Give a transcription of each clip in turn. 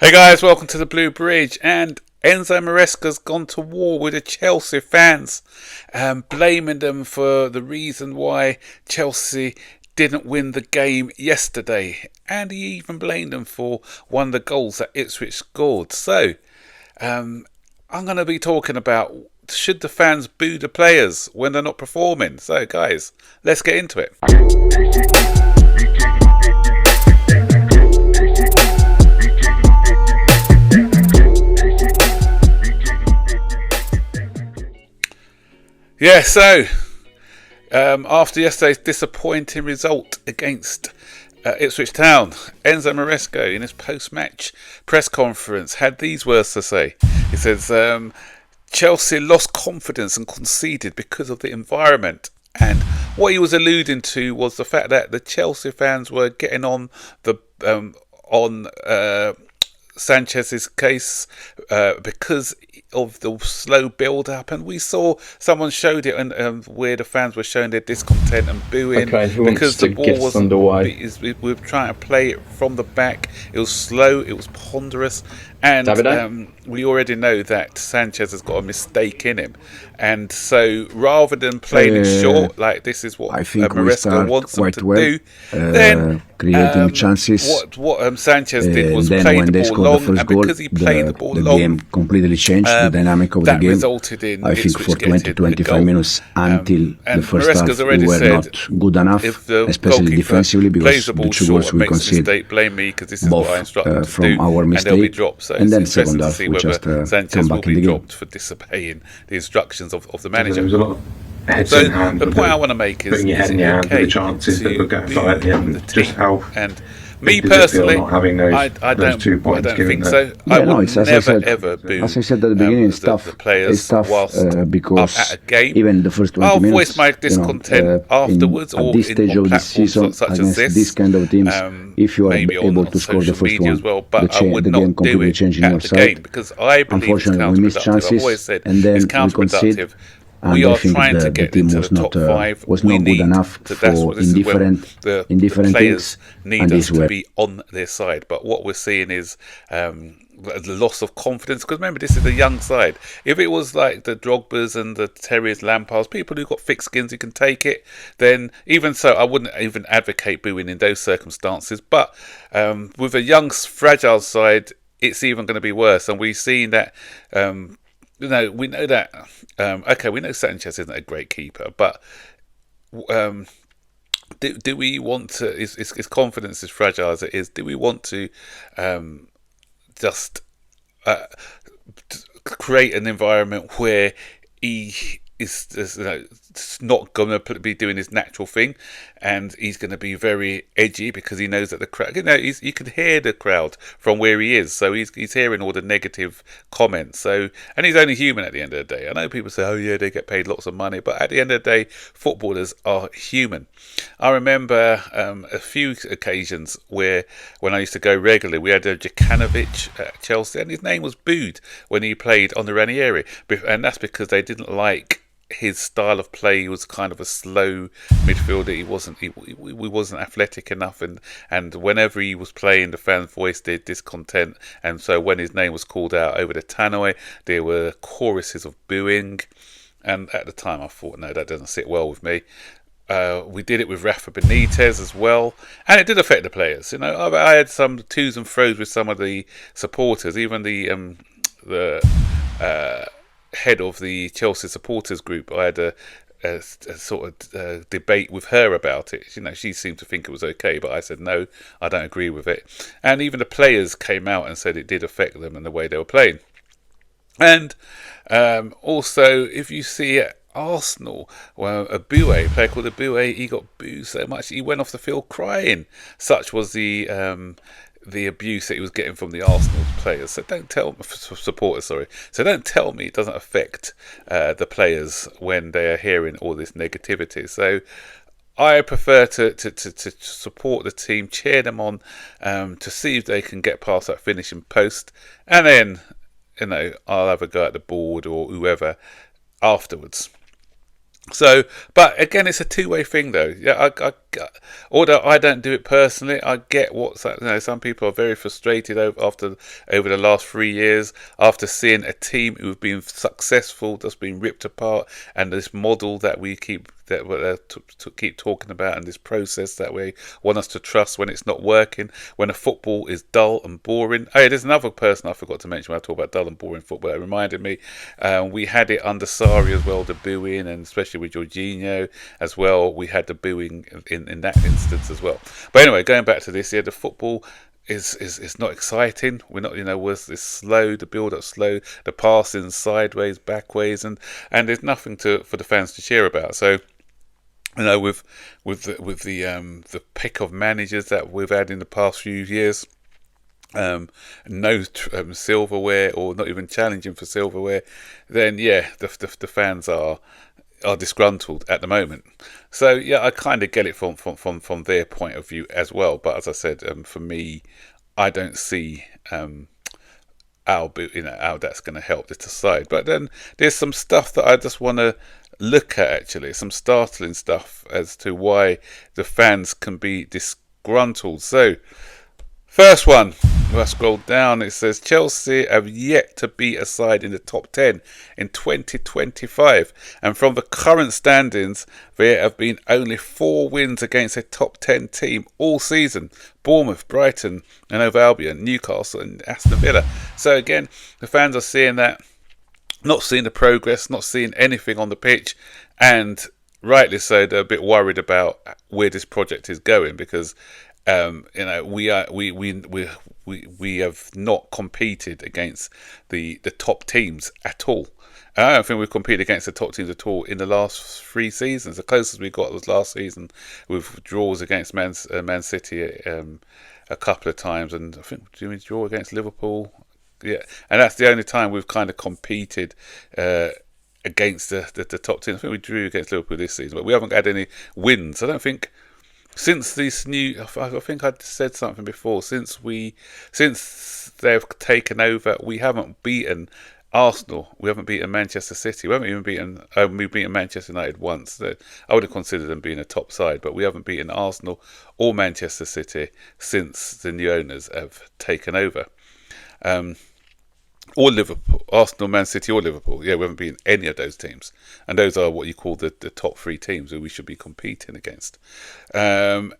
Hey guys, welcome to the Blue Bridge. And Enzo Maresca's gone to war with the Chelsea fans, blaming them for the reason why Chelsea didn't win the game yesterday. And he even blamed them for one of the goals that Ipswich scored. So, I'm going to be talking about, should the fans boo the players when they're not performing? So guys, let's get into it. Yeah, so after yesterday's disappointing result against Ipswich Town, Enzo Maresca in his post-match press conference had these words to say. He says, Chelsea lost confidence and conceded because of the environment. And what he was alluding to was the fact that the Chelsea fans were getting on the Sanchez's case because of the slow build-up, and we saw someone showed it and where the fans were showing their discontent and booing because the ball wasn't. We were trying to play it from the back. It was slow. It was ponderous, and we already know that Sanchez has got a mistake in him, and so rather than playing it short, like this is what Maresca wants them to do, then creating chances. What Sanchez did was play the ball long, and because he played the ball long, the game completely changed the dynamic of the game. Resulted in I think for 20-25 minutes until the first half, we were not good enough, especially defensively, because the two goals we conceded both from our mistake. And then second half, we just come back in the game. For disobeying the instructions of the manager. There was a lot of heads in hand. The point I want to make is, putting your head in your hand with the chances that were going to fly at the end. Just how and me personally, not having those, I don't 2 points I don't think so. Yeah, I would never ever boo. As I said at the beginning, it's tough. The players it's tough up because at a game. even the first 20 I'll minutes, voice my discontent afterwards, at or this stage of the season such against as this kind of teams, if you are able to score the first one, the game completely changing your side. Because I believe unfortunately, we missed chances, and then we concede. And we I are think trying to the get team into was the not top five. was not good enough for in different players things. Need and us to were be on their side. But what we're seeing is the loss of confidence. Because remember, this is a young side. If it was like the Drogbas and the Terriers, Lampards, people who got thick skins who can take it, then even so, I wouldn't even advocate booing in those circumstances. But with a young, fragile side, it's even going to be worse. And we've seen that. We know that. We know Sanchez isn't a great keeper, but do we want to? His confidence is fragile as it is. Do we want to just create an environment where he is not going to be doing his natural thing, and he's going to be very edgy because he knows that the crowd, you can hear the crowd from where he is, so he's hearing all the negative comments. So, and he's only human at the end of the day. I know people say, oh yeah, they get paid lots of money, but at the end of the day, footballers are human. I remember a few occasions when I used to go regularly, we had a Jokanovic at Chelsea, and his name was booed when he played on the Ranieri, and that's because they didn't like his style of play. He was kind of a slow midfielder. He wasn't athletic enough, and whenever he was playing, the fans voiced their discontent. And so when his name was called out over the tannoy, there were choruses of booing. And at the time, I thought, no, that doesn't sit well with me. We did it with Rafa Benitez as well, and it did affect the players. I had some twos and fro's with some of the supporters, even the head of the Chelsea supporters group. I had a sort of debate with her about it. She seemed to think it was okay, but I said no, I don't agree with it. And even the players came out and said it did affect them and the way they were playing. And also, if you see at Arsenal, well, a player called Abue, he got booed so much he went off the field crying. Such was the abuse that he was getting from the Arsenal players. So don't tell supporters. So don't tell me it doesn't affect the players when they are hearing all this negativity. So I prefer to support the team, cheer them on, to see if they can get past that finishing post, and then I'll have a go at the board or whoever afterwards. So, but again, it's a two-way thing, though. Yeah, although I don't do it personally, I get what some people are very frustrated over the last 3 years after seeing a team who've been successful that's been ripped apart, and this model that we keep talking about, and this process that we want us to trust when it's not working, when the football is dull and boring. Oh, yeah, there's another person I forgot to mention when I talk about dull and boring football. It reminded me, we had it under Sarri as well, the booing, and especially with Jorginho as well, we had the booing in that instance as well. But anyway, going back to this, yeah, the football is not exciting. We're not, it's slow, the build up slow, the passing sideways, backways, and there's nothing for the fans to cheer about. So, with the pick of managers that we've had in the past few years, no silverware, or not even challenging for silverware, then yeah, the fans are disgruntled at the moment. So yeah, I kind of get it from their point of view as well. But as I said, for me, I don't see how that's going to help this side. But then there's some stuff that I just want to look at, actually, some startling stuff as to why the fans can be disgruntled. So, first one, if I scroll down, it says Chelsea have yet to beat a side in the top 10 in 2025. And from the current standings, there have been only 4 wins against a top 10 team all season. Bournemouth, Brighton and Hove Albion, Newcastle and Aston Villa. So again, the fans are seeing that, not seeing the progress, not seeing anything on the pitch, and rightly so, they're a bit worried about where this project is going, because we have not competed against the top teams at all. I don't think we've competed against the top teams at all in the last 3 seasons. The closest we got was last season with draws against Man City a couple of times, and I think did we draw against Liverpool? Yeah, and that's the only time we've kind of competed against the top team. I think we drew against Liverpool this season, but we haven't had any wins. I don't think since this new. I think I said something before. Since they've taken over, we haven't beaten Arsenal. We haven't beaten Manchester City. We haven't even beaten. We've beaten Manchester United once. So I would have considered them being a top side, but we haven't beaten Arsenal or Manchester City since the new owners have taken over. Or Liverpool, Arsenal, Man City, or Liverpool. Yeah, we haven't beaten any of those teams, and those are what you call the top 3 teams who we should be competing against. And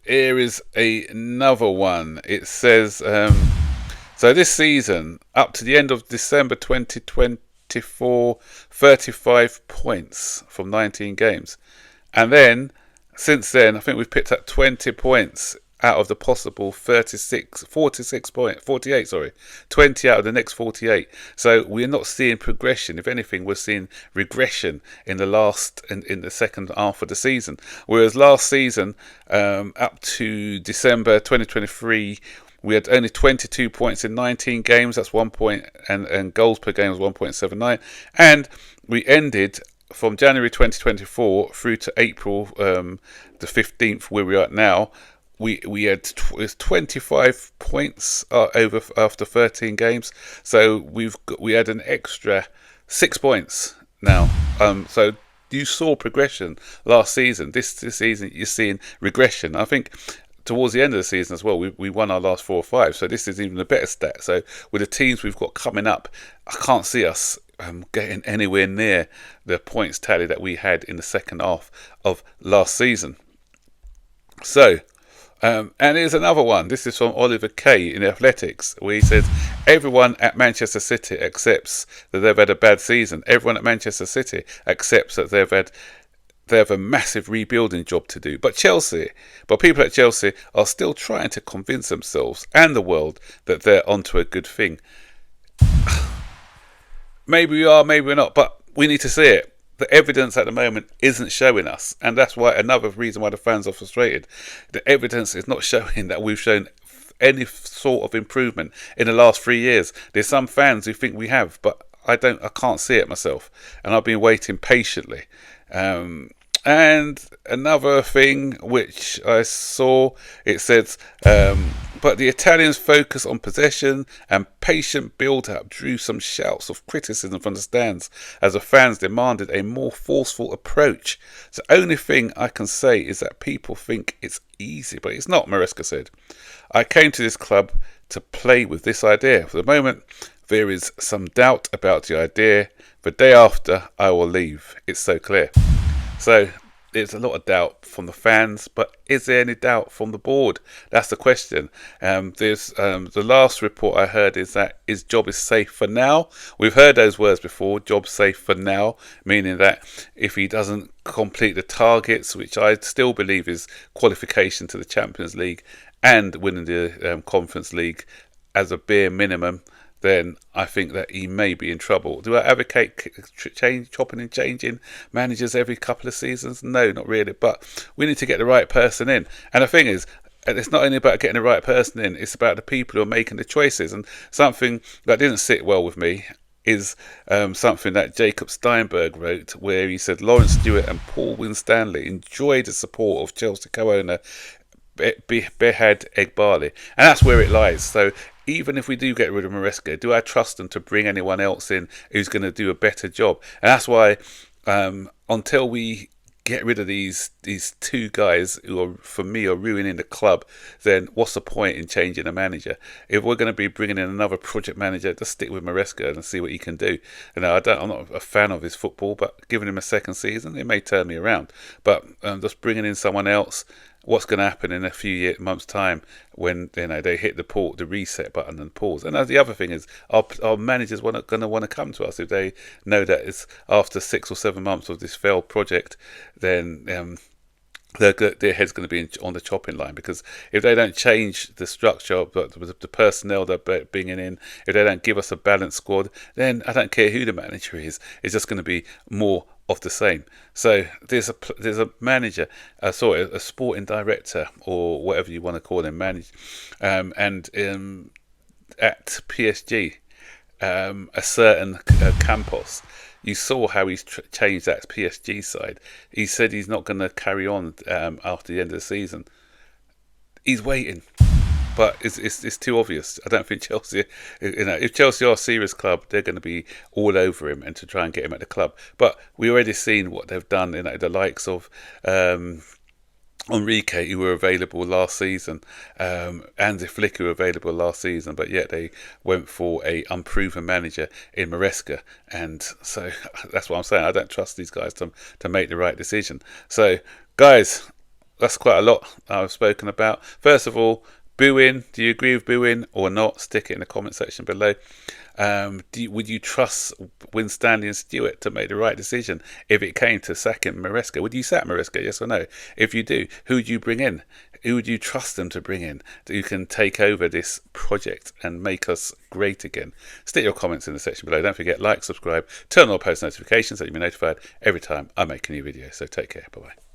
here is another one. It says, so this season, up to the end of December 2024, 35 points from 19 games, and then since then, I think we've picked up 20 points out of the possible 48, 20 out of the next 48. So we're not seeing progression. If anything, we're seeing regression in the second half of the season. Whereas last season, up to December 2023, we had only 22 points in 19 games. That's 1 point, and goals per game was 1.79. And we ended from January 2024 through to April the 15th, where we are now. We had 25 points after 13 games, so we had an extra 6 points now. So you saw progression last season. This season you're seeing regression. I think towards the end of the season as well, we won our last 4 or 5. So this is even a better stat. So with the teams we've got coming up, I can't see us getting anywhere near the points tally that we had in the second half of last season. So. And here's another one. This is from Oliver Kay in Athletics, where he says, everyone at Manchester City accepts that they've had a bad season. Everyone at Manchester City accepts that they have a massive rebuilding job to do. But people at Chelsea are still trying to convince themselves and the world that they're onto a good thing. Maybe we are, maybe we're not, but we need to see it. The evidence at the moment isn't showing us, and that's why another reason why the fans are frustrated. The evidence is not showing that we've shown any sort of improvement in the last 3 years. There's some fans who think we have, but I can't see it myself, and I've been waiting patiently. And another thing which I saw, it says, but the Italians' focus on possession and patient build-up drew some shouts of criticism from the stands as the fans demanded a more forceful approach. The only thing I can say is that people think it's easy, but it's not, Maresca said. I came to this club to play with this idea. For the moment, there is some doubt about the idea. The day after, I will leave. It's so clear. So there's a lot of doubt from the fans, but is there any doubt from the board? That's the question. There's the last report I heard is that his job is safe for now. We've heard those words before, job safe for now, meaning that if he doesn't complete the targets, which I still believe is qualification to the Champions League and winning the Conference League as a bare minimum, then I think that he may be in trouble. Do I advocate chopping and changing managers every couple of seasons? No, not really. But we need to get the right person in. And the thing is, it's not only about getting the right person in, it's about the people who are making the choices. And something that didn't sit well with me is something that Jacob Steinberg wrote, where he said Lawrence Stewart and Paul Winstanley enjoyed the support of Chelsea co-owner Behad Egbali, and that's where it lies. So even if we do get rid of Maresca, do I trust them to bring anyone else in who's going to do a better job? And that's why until we get rid of these two guys who are, for me, are ruining the club, then what's the point in changing a manager? If we're going to be bringing in another project manager, just stick with Maresca and see what he can do. I'm not a fan of his football, but giving him a second season, it may turn me around. But just bringing in someone else, what's going to happen in a few months' time when they hit the reset button and pause? And the other thing is, our managers going to want to come to us if they know that it's after 6 or 7 months of this failed project, then their head's going to be on the chopping line. Because if they don't change the structure, the personnel they're bringing in, if they don't give us a balanced squad, then I don't care who the manager is. It's just going to be more of the same. So there's a manager, a sporting director, or whatever you want to call him, and at PSG, a certain Campos. You saw how he's changed that PSG side. He said he's not going to carry on after the end of the season. He's waiting. But it's too obvious. I don't think Chelsea, if Chelsea are a serious club, they're going to be all over him and to try and get him at the club. But we already seen what they've done. The likes of Enrique, who were available last season, Andy Flick, who were available last season, but yet they went for a unproven manager in Maresca. And so that's what I'm saying. I don't trust these guys to make the right decision. So, guys, that's quite a lot I've spoken about. First of all, booing. Do you agree with booing or not? Stick it in the comment section below. Would you trust Winstanley and Stewart to make the right decision if it came to sacking Maresca? Would you sack Maresca, yes or no? If you do, who would you bring in? Who would you trust them to bring in who can take over this project and make us great again? Stick your comments in the section below. Don't forget, like, subscribe, turn on post notifications so you'll be notified every time I make a new video. So take care. Bye-bye.